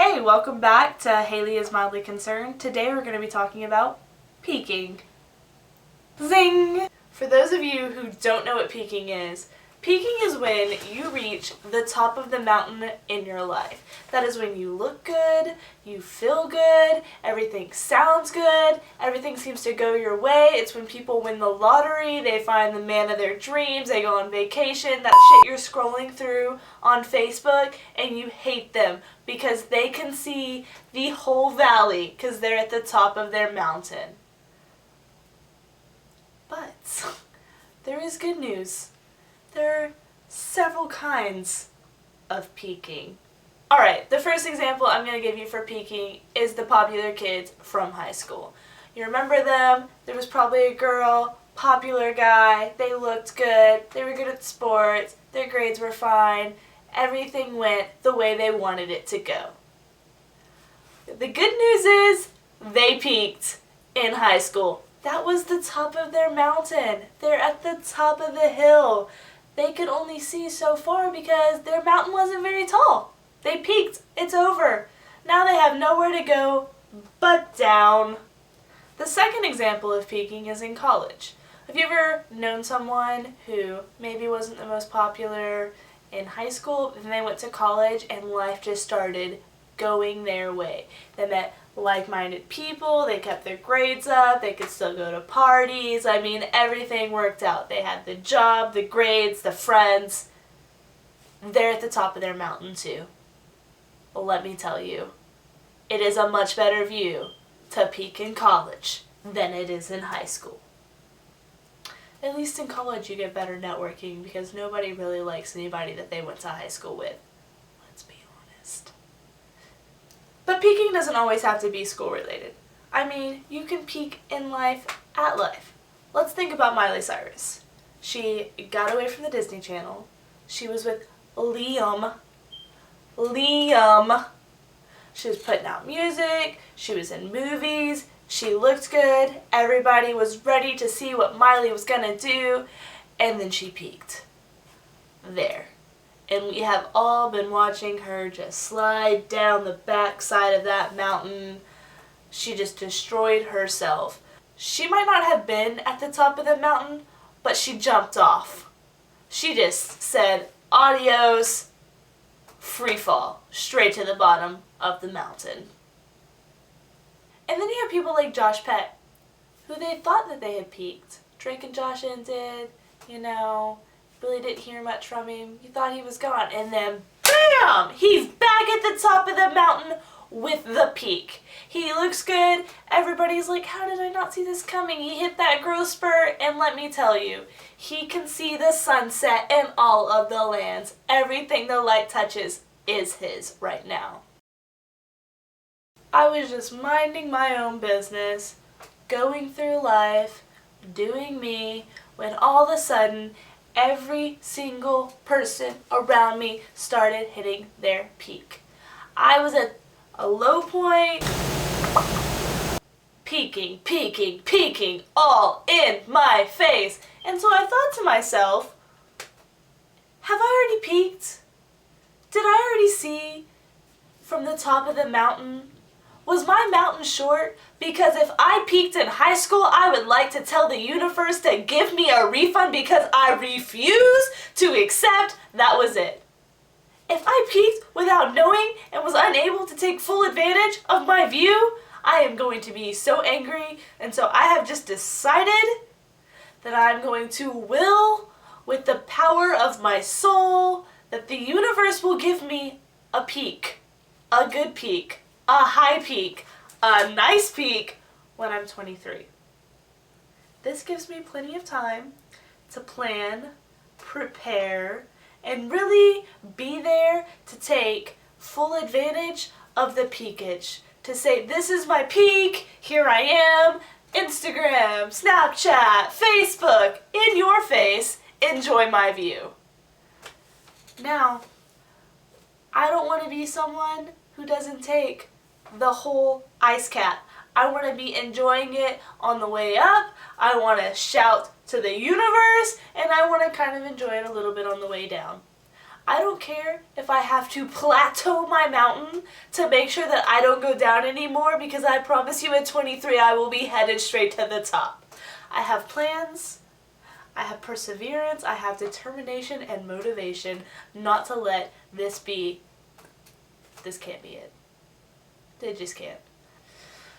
Hey, welcome back to Haley is Mildly Concerned. Today we're going to be talking about peaking. Zing! For those of you who don't know what peaking is when you reach the top of the mountain in your life. That is when you look good, you feel good, everything sounds good, everything seems to go your way. It's when people win the lottery, they find the man of their dreams, they go on vacation, that shit you're scrolling through on Facebook, and you hate them because they can see the whole valley because they're at the top of their mountain. But there is good news. There are several kinds of peaking. Alright, the first example I'm going to give you for peaking is the popular kids from high school. You remember them? There was probably a girl, popular guy, they looked good, they were good at sports, their grades were fine, everything went the way they wanted it to go. The good news is they peaked in high school. That was the top of their mountain. They're at the top of the hill. They could only see so far because their mountain wasn't very tall. They peaked. It's over. Now they have nowhere to go but down. The second example of peaking is in college. Have you ever known someone who maybe wasn't the most popular in high school, and they went to college and life just started going their way? They met like-minded people, they kept their grades up, they could still go to parties, I mean everything worked out. They had the job, the grades, the friends. They're at the top of their mountain too. But let me tell you, it is a much better view to peak in college than it is in high school. At least in college you get better networking because nobody really likes anybody that they went to high school with. Let's be honest. But peaking doesn't always have to be school related. I mean, you can peak in life at life. Let's think about Miley Cyrus. She got away from the Disney Channel. She was with Liam. She was putting out music. She was in movies. She looked good. Everybody was ready to see what Miley was gonna do. And then she peaked. There. And we have all been watching her just slide down the backside of that mountain. She just destroyed herself. She might not have been at the top of the mountain, but she jumped off. She just said, adios, free fall, straight to the bottom of the mountain. And then you have people like Josh Peck, who they thought that they had peaked. Drake and Josh ended, really didn't hear much from him. You thought he was gone. And then, BAM! He's back at the top of the mountain with the peak. He looks good. Everybody's like, how did I not see this coming? He hit that growth spurt, and let me tell you, he can see the sunset and all of the lands. Everything the light touches is his right now. I was just minding my own business, going through life, doing me, when all of a sudden, every single person around me started hitting their peak. I was at a low point, peaking, all in my face. And so I thought to myself, have I already peaked? Did I already see from the top of the mountain? Was my mountain short? Because if I peaked in high school, I would like to tell the universe to give me a refund because I refuse to accept that was it. If I peaked without knowing and was unable to take full advantage of my view, I am going to be so angry. And so I have just decided that I'm going to will with the power of my soul that the universe will give me a peak, a good peak, a high peak, a nice peak when I'm 23. This gives me plenty of time to plan, prepare, and really be there to take full advantage of the peakage. To say, this is my peak, here I am, Instagram, Snapchat, Facebook, in your face, enjoy my view. Now, I don't want to be someone who doesn't take the whole ice cap. I want to be enjoying it on the way up. I want to shout to the universe, and I want to kind of enjoy it a little bit on the way down. I don't care if I have to plateau my mountain to make sure that I don't go down anymore, because I promise you at 23 I will be headed straight to the top. I have plans, I have perseverance, I have determination and motivation not to let this can't be it. They just can't.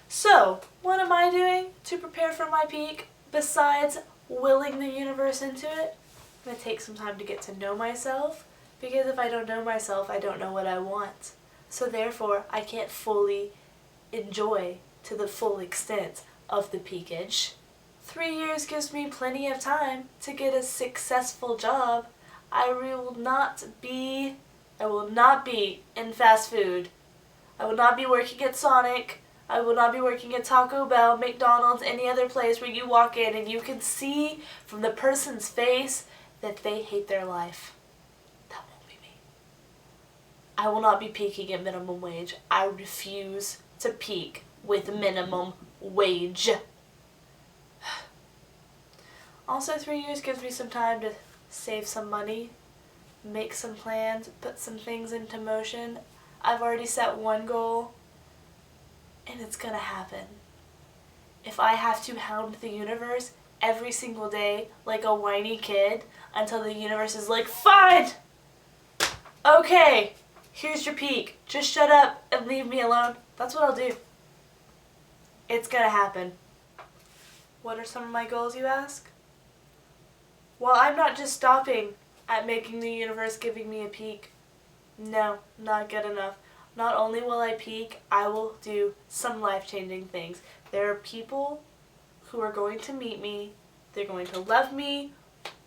So, what am I doing to prepare for my peak besides willing the universe into it? I'm going to take some time to get to know myself, because if I don't know myself, I don't know what I want. So therefore, I can't fully enjoy to the full extent of the peakage. 3 years gives me plenty of time to get a successful job. I will not be in fast food. I will not be working at Sonic. I will not be working at Taco Bell, McDonald's, any other place where you walk in and you can see from the person's face that they hate their life. That won't be me. I will not be peaking at minimum wage. I refuse to peak with minimum wage. Also, 3 years gives me some time to save some money, make some plans, put some things into motion. I've already set one goal, and it's gonna happen. If I have to hound the universe every single day like a whiny kid until the universe is like, fine! Okay, here's your peak. Just shut up and leave me alone. That's what I'll do. It's gonna happen. What are some of my goals, you ask? Well, I'm not just stopping at making the universe giving me a peak. No, not good enough. Not only will I peak, I will do some life-changing things. There are people who are going to meet me. They're going to love me.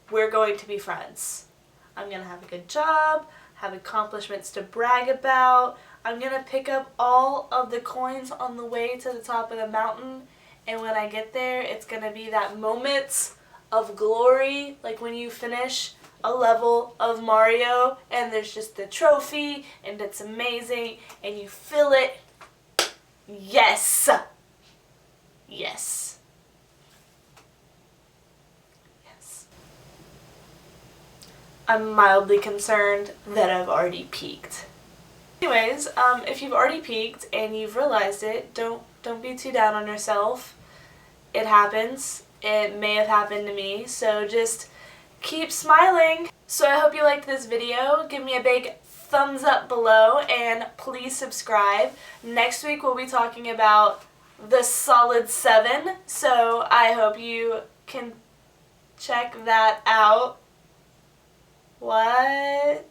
We're going to be friends. I'm going to have a good job, have accomplishments to brag about. I'm going to pick up all of the coins on the way to the top of the mountain. And when I get there, it's going to be that moment of glory, like when you finish a level of Mario and there's just the trophy and it's amazing and you feel it. Yes. Yes. Yes. I'm mildly concerned that I've already peaked. Anyways, if you've already peaked and you've realized it, don't be too down on yourself. It happens. It may have happened to me, so just keep smiling. So I hope you liked this video. Give me a big thumbs up below and please subscribe. Next week we'll be talking about the solid 7, so I hope you can check that out. What?